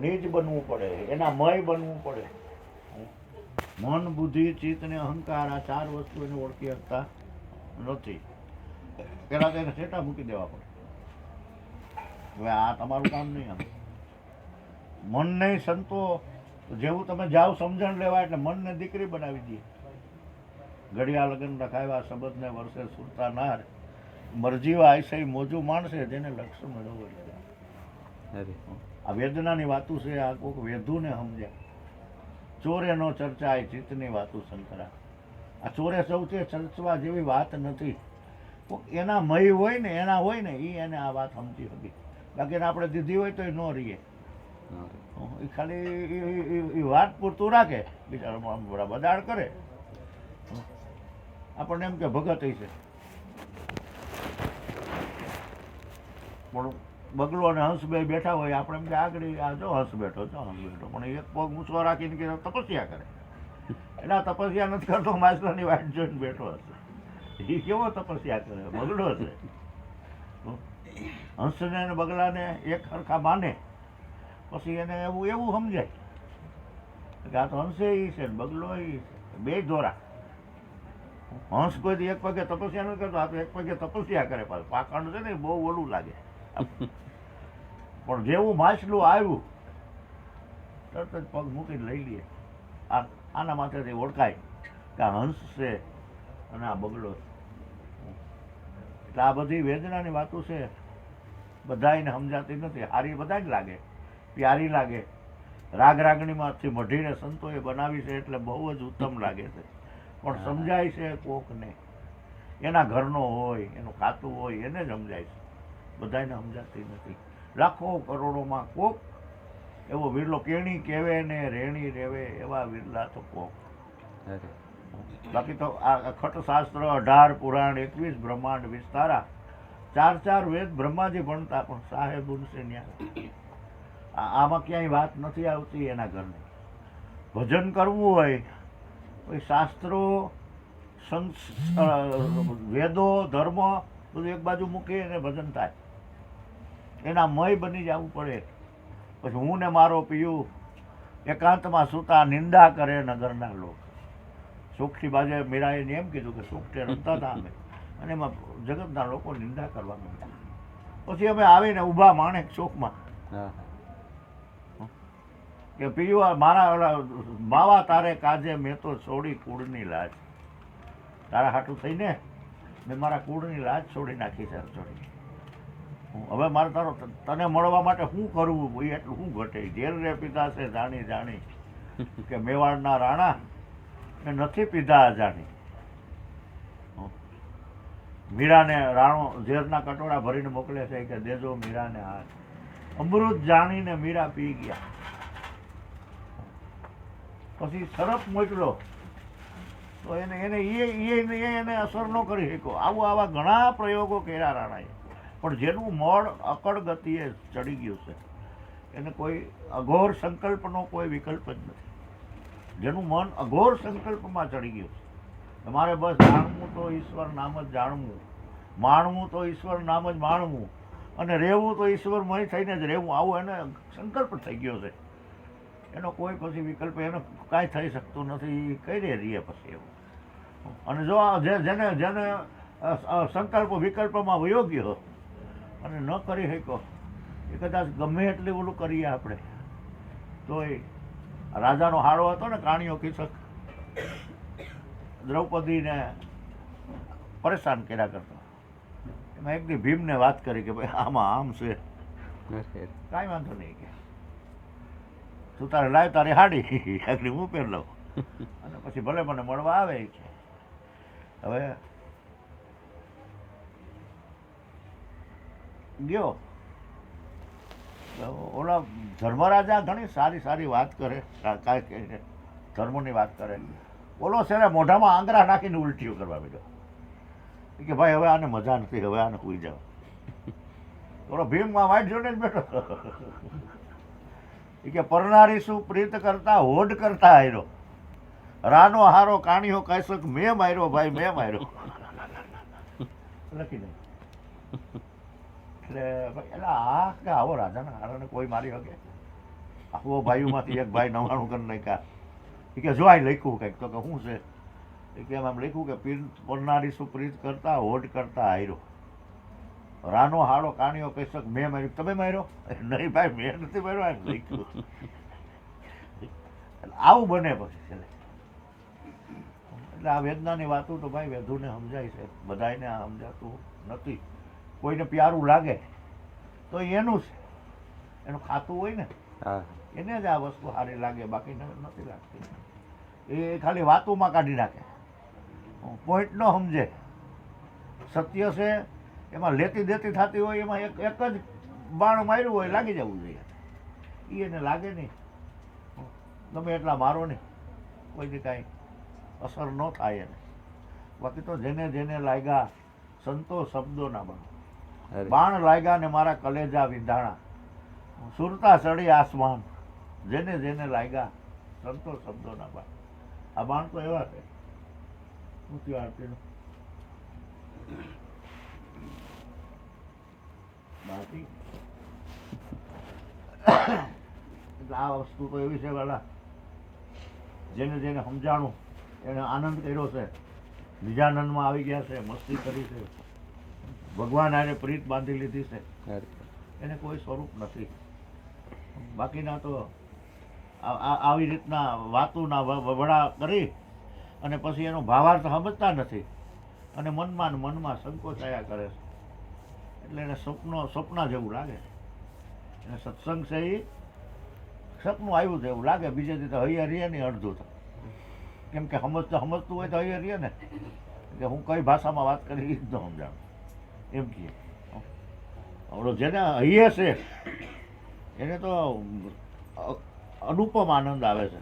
નિજ બનવું પડે, એના મય બનવું પડે. મન, બુદ્ધિ, ચિત્ત ને અહંકાર, આ ચાર વસ્તુ એને ઓળખી શકતા નથી. પેલા તો એને સેટા મૂકી દેવા પડે. હવે આ તમારું કામ નહીં. આમ મન નહીં સંતો, જેવું તમે જાઓ સમજણ લેવા એટલે મનને દીકરી બનાવી દે. ઘડિયા લગન રખાવ્યા શબ્દને વર્ષે સુરતા નાર, મરજીવા આયસઈ મોજું માણસે જેને લક્ષ્ય મેળવવો. આ વેદનાની વાતું છે. આ કોઈક વેધુને સમજ્યા. ચોરે નો ચર્ચા એ ચિત્તની વાતું સંતરા. આ ચોરે સૌથી ચર્ચવા જેવી વાત નથી. એના મય હોય ને, એના હોય ને એ એને આ વાત સમજી હતી. બાકી એને આપણે દીધી હોય તો એ ન રહીએ. એ ખાલી એ વાત પૂરતું રાખે, બિચારો બદાડ કરે. આપણને એમ કે ભગત છે, પણ બગલો અને હંસ બે બેઠા હોય, આપણે એમ કે આગળ આ જો હંસ બેઠો, પણ એક પગ ઊંચો રાખીને કે તપસ્યા કરે. એટલે તપસ્યા નથી કરતો, માછલાની વાટ જોઈને બેઠો હશે. એ કેવો તપસ્યા કરે? બગડો છે. હંસને અને બગલાને એક સરખા માને પછી એને એવું એવું સમજાય કે આ તો હંસે ઈ છે, બગલો ઈ છે, બે દોરા. હંસ કોઈ એક પગે તપસ્યા નથી કરતો, આ તો એક પગે તપસ્યા કરે. પાખંડ છે ને બહુ ઓલું લાગે. પણ જેવું માછલું આવ્યું તરત જ પગ મૂકીને લઈ લઈએ. આના માથેથી ઓળખાય કે આ હંસ છે અને આ બગલો છે. એટલે આ બધી વેદનાની વાતો છે, બધાને સમજાતી નથી. હારી બધાને લાગે, પ્યારી લાગે. રાગ રાગણીમાંથી મઢીને સંતોએ બનાવી છે એટલે બહુ જ ઉત્તમ લાગે છે. પણ સમજાય છે કોકને, એના ઘરનો હોય, એનું ખાતું હોય, એને જ સમજાય છે. બધાને સમજાતી નથી. લાખો કરોડોમાં કોક એવો વિરલો, કેણી કેવે ને રેણી રેવે એવા વિરલા તો કોક. બાકી તો આ ખટશાસ્ત્ર 18 પુરાણ 21 બ્રહ્માંડ વિસ્તારા, 4 વેદ બ્રહ્માજી ભણતા, પણ સાહેબ ઉનસે ન્યા આમાં ક્યાંય વાત નથી આવતી. એના ઘરની ભજન કરવું હોય, શાસ્ત્રો, વેદો, ધર્મ બધું એક બાજુ મૂકી અને ભજન થાય. એના મય બની જવું પડે. પછી હું ને મારો પિયું એકાંતમાં સૂતા, નિંદા કરે નગરના લોક. સુખથી બાજે મીરાએ એમ કીધું કે સુખથી રમતા હતા અમે, અને એમાં જગતના લોકો નિંદા કરવા માંડ્યા. પછી અમે આવીને ઊભા માણેક ચોકમાં કે પિયું મારા માવા તારે કાજે મેં તો છોડી કુળની લાજ. તારા હાટું થઈને મેં મારા કુળની લાજ છોડી નાખી છે. છોડી હવે મારે તારો તને મળવા માટે શું કરવું, એટલું શું ઘટે. ઝેર રે પીધા છે જાણી જાણી કે મેવાડના રાણા ને નથી પીધા અજાણી. મીરાને રાણો ઝેરના કટોરા ભરીને મોકલે છે કે દેજો મીરાને હાથ. અમૃત જાણીને મીરા પી ગયા. પછી સરફ મોકલો તો એને અસર ન કરી શક્યો. આવા ઘણા પ્રયોગો કર્યા રાણાએ, પણ જેનું મળ અકળ ગતિએ ચડી ગયું છે, એને કોઈ અઘોર સંકલ્પનો કોઈ વિકલ્પ જ નથી. જેનું મન અઘોર સંકલ્પમાં ચડી ગયું છે, મારે બસ જાણવું તો ઈશ્વર નામ જ જાણવું, માણવું તો ઈશ્વર નામ જ માણવું, અને રહેવું તો ઈશ્વરમય થઈને જ રહેવું, આવું એને સંકલ્પ થઈ ગયો છે. એનો કોઈ પછી વિકલ્પ એનો કાંઈ થઈ શકતું નથી. કઈ રહીએ પછી એવું. અને જો જેને જેને સંકલ્પ વિકલ્પમાં વયો ગયો અને ન કરી શક્યો, એ કદાચ ગમે એટલી ઓલું કરીએ આપણે તોય. રાજાનો હાડો હતો ને કાણીઓ કિસક, દ્રૌપદીને પરેશાન કર્યા કરતો. એમાં એક દી ભીમને વાત કરી કે ભાઈ આમાં આમ છે, કાંઈ વાંધો નહીં કે તું તારે લાવ તારી હાડી આગળ હું પહેર લઉં, અને પછી ભલે મને મળવા આવે છે. હવે ગયો ઓલા ધર્મરાજા ઘણી સારી સારી વાત કરે, કાંઈ ધર્મની વાત કરે. ઓલો છે ને મોઢામાં આંગળા નાખીને ઉલટીઓ કરવા માંડ્યો કે ભાઈ હવે આને મજા નથી, હવે આને સુઈ જાવ. ઓલો ભીમમાં વાઈટ જોડે જ બેઠો કે પરનારી શું પ્રીત કરતા હોડ કરતા હાર્યો, રાનો હારો કાણીઓ કહેશક મેં માર્યો ભાઈ મેં માર્યો. લખી દે એટલે આ કે આવો રાજાના હારાને કોઈ મારી શકે? આવો ભાઈઓમાંથી એક ભાઈ 99 કરી નાખ્યા. એ કે જો આ લખ્યું કંઈક, તો કે શું છે? એ કે આમ લખ્યું કે પીર પરનારી સુપ્રીત કરતા હોડ કરતા હાર્યો, રાનો હાડો કાણિયો કૈસક મેં માર્યું. તમે માર્યો? નહીં ભાઈ, મેં નથી માર્યો, એમ લખ્યું. આવું બને પછી છેલ્લે. એટલે આ વેદનાની વાતો તો ભાઈ વેધુને સમજાય છે, બધાને આ સમજાતું નથી. કોઈને પ્યારું લાગે તો એનું છે, એનું ખાતું હોય ને એને જ આ વસ્તુ સારી લાગે, બાકી નથી લાગતી. એ ખાલી વાતોમાં કાઢી નાખે, પોઈન્ટ ન સમજે. સત્ય છે એમાં લેતી દેતી થતી હોય, એમાં એક જ બાણ માર્યું હોય, લાગી જવું જોઈએ. એ એને લાગે નહીં, ગમે એટલા મારો નહીં, કોઈની કાંઈ અસર ન થાય એને. બાકી તો જેને જેને લાગ્યા સંતો શબ્દોના બાણ લાગ્યા ને મારા કલેજા વિંધાણા, સુરતા ચડી આસમાન, જેને જેને લાગ્યા સંતો શબ્દોના બાણ. આ બાણ તો એવા છે. ઊંચી આરતીનું બાકી એટલે આ વસ્તુ તો એવી છે વાલા, જેને જેને સમજાણું એને આનંદ કર્યો છે, નિજાનંદમાં આવી ગયા છે, મસ્તી કરી છે, ભગવાન આને પ્રીત બાંધી લીધી છે, એને કોઈ સ્વરૂપ નથી. બાકીના તો આવી રીતના વાતોના વડા કરી અને પછી એનો ભાવાર્થ સમજતા નથી અને મનમાં ને મનમાં સંકોચાયા કરે છે. એટલે એને સપના જેવું લાગે. એને સત્સંગ છે એ સપનું આવ્યું છે એવું લાગે. બીજે દી તો હૈયા રીએ નહીં અડધું તો, કેમ કે સમજતું હોય તો હૈયા રીએ ને, કે હું કઈ ભાષામાં વાત કરી એ જ ન સમજાણું એમ કહે. હવે જેને હૈયે છે એને તો અનુપમ આનંદ આવે છે.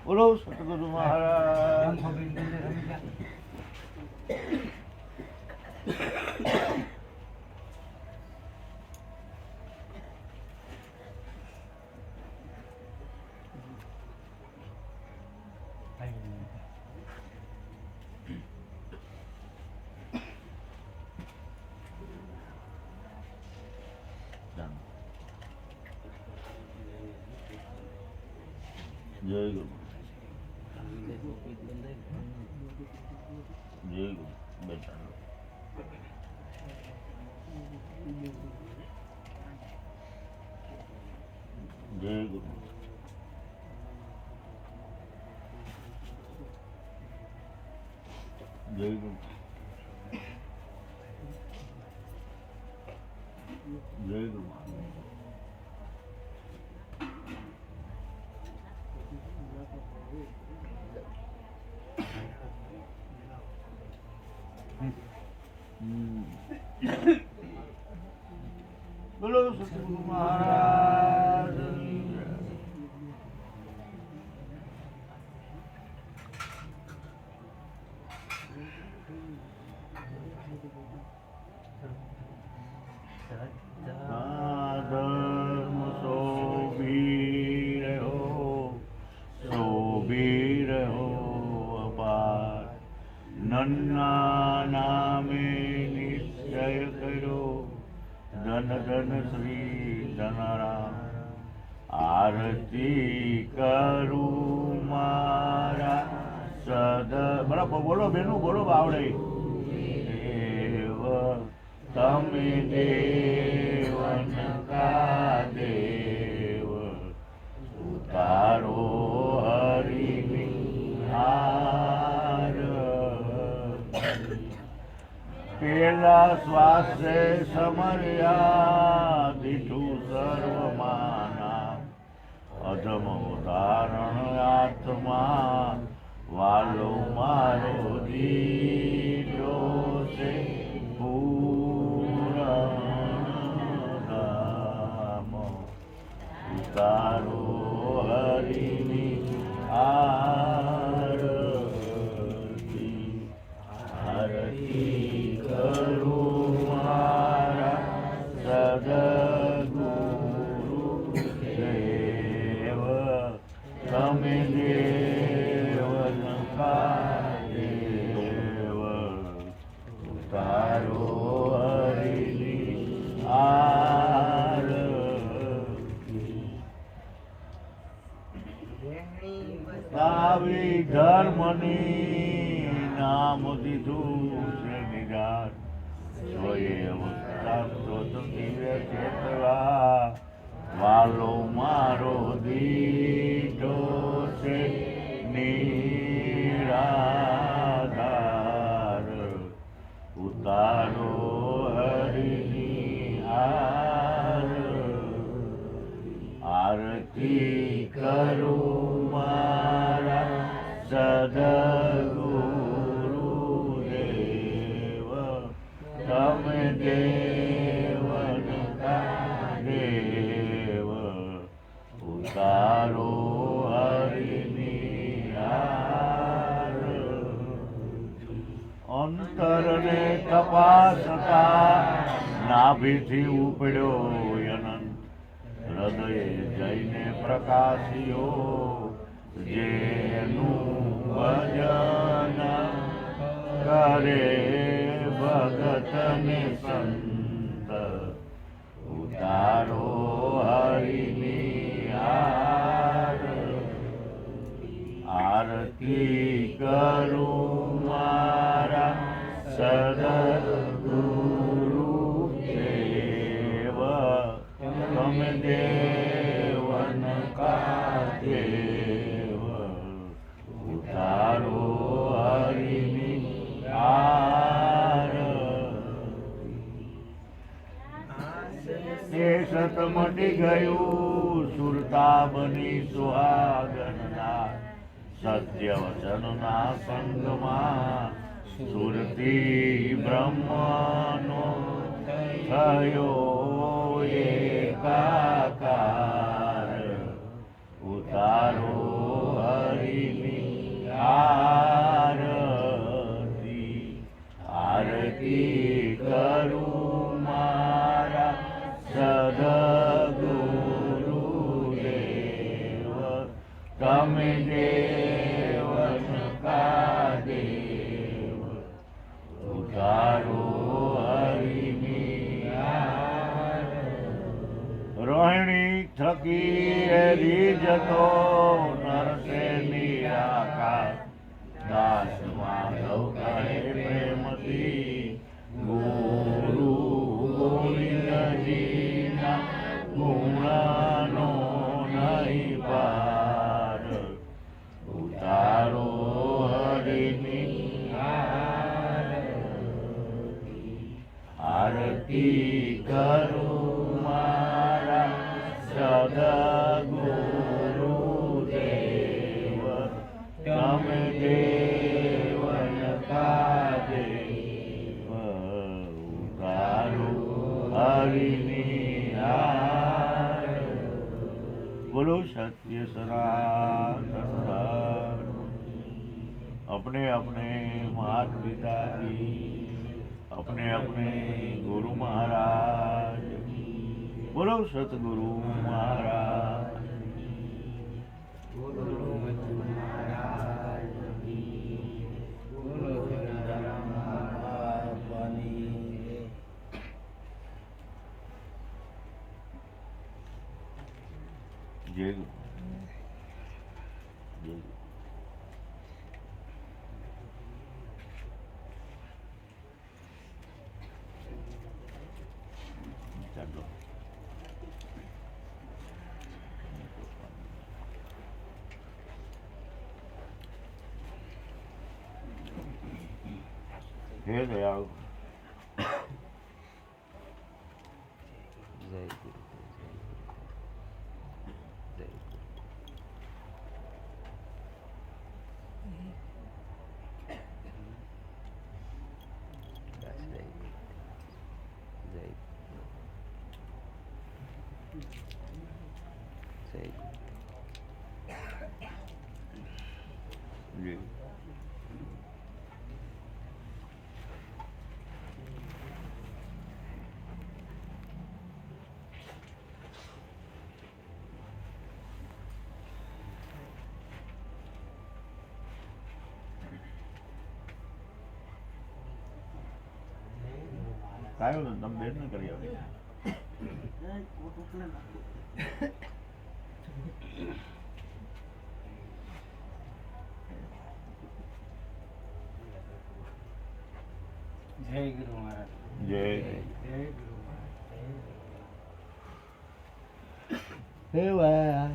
બોલો સતગુરુ મહારાજ. જય ગુરુ, જય ગુરુ. બેટા જય ગુરુ. જય ગુરુ. જય ગુરુ. બોલો સતગુરુ મહારાજ. ધર્મ શોભી રહ્યો અપાર, નન્ના નામે નિશ્ચય કર્યો, ધન ધન શ્રી ધનરામ. આરતી કરું મારા બરાબર બોલો બેનું, બોલો આવડે. દેવ તમે દેવન કા દેવ, ઉતારો હરિની આરતી. પેલા શ્વાસે સમર્યા દીઠું સર્વમાના, અધમ ઉદાહરણ આત્મા વાલો મારો દીઠો છે પૂરણ. ઉતારો હરિની આરતી. આરતી કરું મારા સદગુરુ દેવ, તમે દેવન કા દેવ, ઉતારો હરિની આરતી. આવી ધર્મની નામ દીધું છે નિરાર સોએ અવસ્થા દિવ્ય ચેતવા વાલો મારો દીધો છે નિરાધાર ઉતારો હરિની આરતી કરું મારા સદગુરુદેવ તમે દેવન દેવ ઉતારો હરિની અંતરને તપાસતા નાભીથી ઉપડ્યો અનંત હૃદયે જઈને પ્રકાશ્યો જેનું ભજન કરે ભગતને સંત ઉતારો હરિની આરતી કરું મારા સદગુરુ દેવ તમે દેવન કા દેવ ઉતારો હરિની એ સત મટી ગયું સુરતા બની સુહાગનના સત્ય વચનના સંગમાં સુરતી બ્રહ્મનો થયો એકાકાર ઉતારો હરિની આરતી કરું મારા સદગુરુદેવ તમે દેવન કા દેવ ઉતારો હરિની રોહિણી થકી રીજતો નરસે નિરાકાર દાસ માધવ કહે પ્રેમથી ગુરુ ગોવિંદજીના ગુણનો નહીં પાર ઉતારો હરિની આરતી કરું મારા સદગુરુદેવ તમે દેવન કા દેવ ઉતારો હરિની બોલો સત્ય સનાતન अपने अपने माता पिता की अपने अपने गुरु महाराज बोलो सतगुरु महाराज जय गुरु जय गुरु ચાલો હે દયાળુ જય ગુરુ જય ગુરુ બસ જય ગુરુ જય જય જી કાયો ને તમે બેન ન કરી આવે જય ગુરુ મહારાજ. જય જય ગુરુ મહારાજ. હે વાહ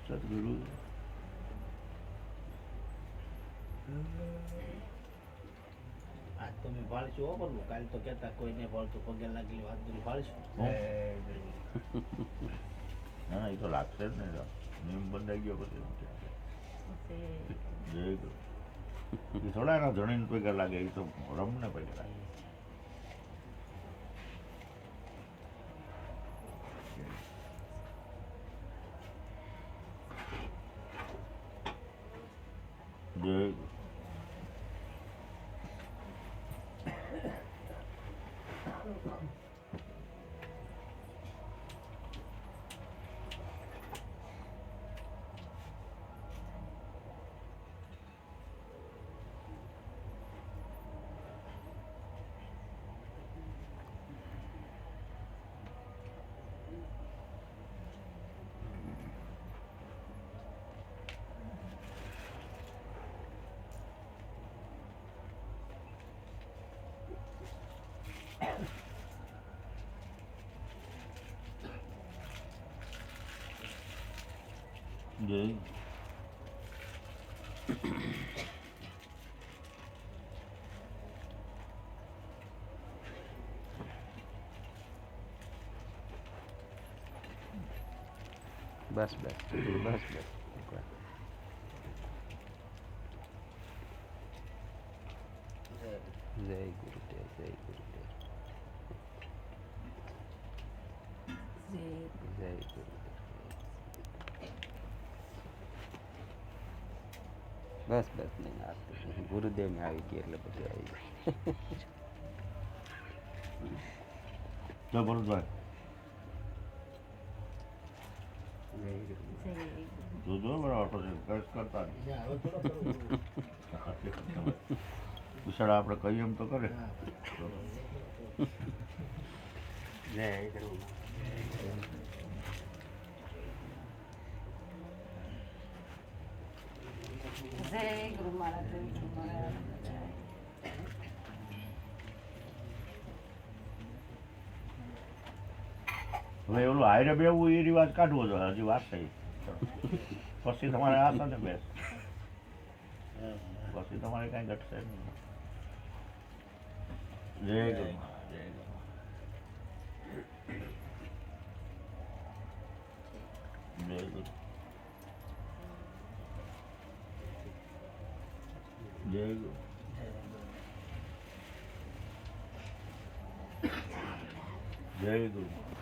સદગુરુ આજ તો મેં ભાળશું હો બોલું. કાલ તો કહેતા કોઈને ભાળતું પગે લાગેલી વાત બધું ભાળશું. ના એ તો લાગશે જ ને નિયમ બંધાઈ ગયો પછી જય ગુરુ એ થોડા એના ધણીને પગે લાગે એ તો રમને પગે લાગે જય ગુરુ જય બસ બસ બસ બસ. જય ગુરુદેવ જય ગુરુદેવ જય ગુરુદેવ. બસ બસ નહીં આ ગુરુદેવ ને આવી ગઈ એટલે બધું આવી ગયું. જય ભરતભાઈ જોજો બરાબર પછી કશ કરતા નહીં. ને હવે થોડો કરવું. બિચારા આપણે કહીએ એમ તો કરે જય ગુરુ મહારાજ. જય ગુરુ મહારાજ. જય ગુરુ મહારાજ. હવે ઓલું હાયરે બેવું એ રિવાજ કાઢવો જોઈએ હજી વાત થઈ પછી તમારે આ સાથે બેસ પછી તમારે કાંઈ ઘટશે નહીં જય ગુરુ મહારાજ, જય ગુરુ મહારાજ. જય ગુરુ જય ગુરુ જય ગુરુ મહારાજ.